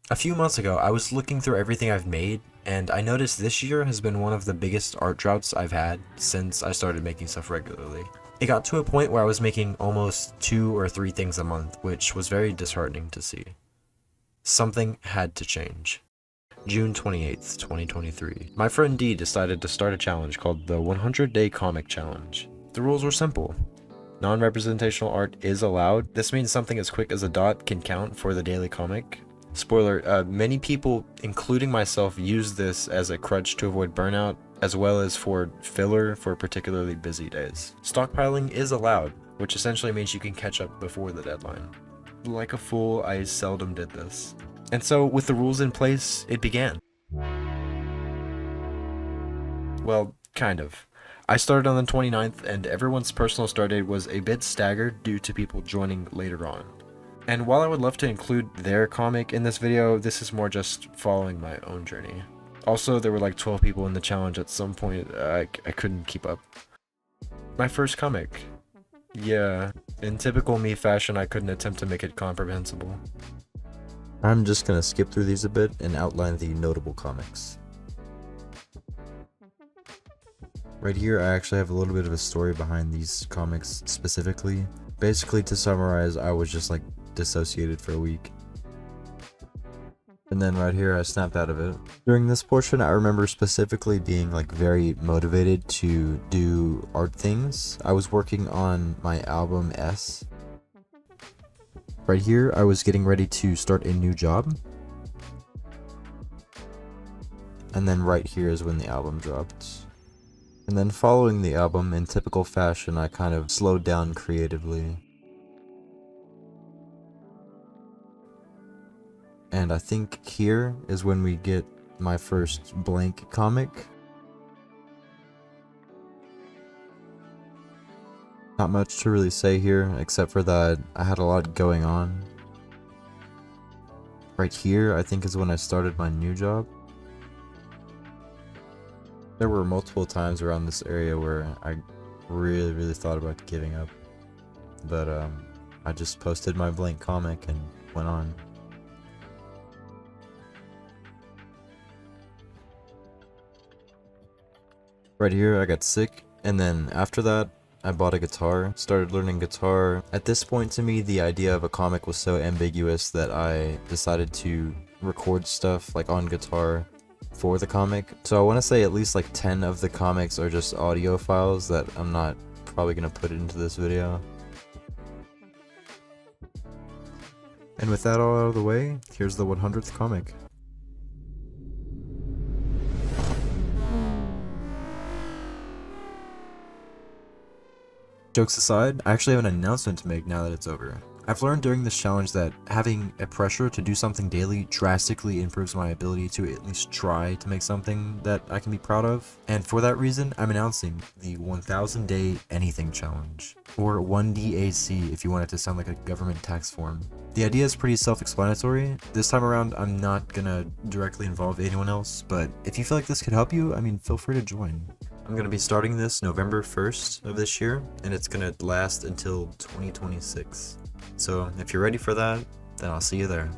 A few months ago, I was looking through everything I've made, and I noticed this year has been one of the biggest art droughts I've had since I started making stuff regularly. It got to a point where I was making almost 2 or 3 things a month, which was very disheartening to see. Something had to change. June 28th, 2023. My friend D decided to start a challenge called the 100-Day Comic Challenge. The rules were simple. Non-representational art is allowed. This means something as quick as a dot can count for the daily comic. Spoiler, many people, including myself, use this as a crutch to avoid burnout, as well as for filler for particularly busy days. Stockpiling is allowed, which essentially means you can catch up before the deadline. Like a fool, I seldom did this. And so, with the rules in place, it began. Well, kind of. I started on the 29th, and everyone's personal start date was a bit staggered due to people joining later on. And while I would love to include their comic in this video, this is more just following my own journey. Also, there were like 12 people in the challenge at some point. I couldn't keep up. My first comic. Yeah, in typical me fashion, I couldn't attempt to make it comprehensible. I'm just gonna skip through these a bit and outline the notable comics. Right here, I actually have a little bit of a story behind these comics specifically. Basically, to summarize, I was just like dissociated for a week. And then right here, I snapped out of it. During this portion, I remember specifically being like very motivated to do art things. I was working on my album S. Right here, I was getting ready to start a new job. And then right here is when the album dropped. And then following the album, in typical fashion, I kind of slowed down creatively. And I think here is when we get my first blank comic. Not much to really say here, except for that I had a lot going on. Right here, I think is when I started my new job. There were multiple times around this area where I really thought about giving up. But I just posted my blank comic and went on. Right here, I got sick, and then after that, I bought a guitar, started learning guitar. At this point to me, the idea of a comic was so ambiguous that I decided to record stuff like on guitar for the comic. So I want to say at least like 10 of the comics are just audio files that I'm not probably going to put into this video. And with that all out of the way, here's the 100th comic. Jokes aside, I actually have an announcement to make now that it's over. I've learned during this challenge that having a pressure to do something daily drastically improves my ability to at least try to make something that I can be proud of. And for that reason, I'm announcing the 1000 Day Anything Challenge, or 1DAC if you want it to sound like a government tax form. The idea is pretty self-explanatory. This time around, I'm not gonna directly involve anyone else, but if you feel like this could help you, I mean, feel free to join. I'm going to be starting this November 1st of this year, and it's going to last until 2026. So if you're ready for that, then I'll see you there.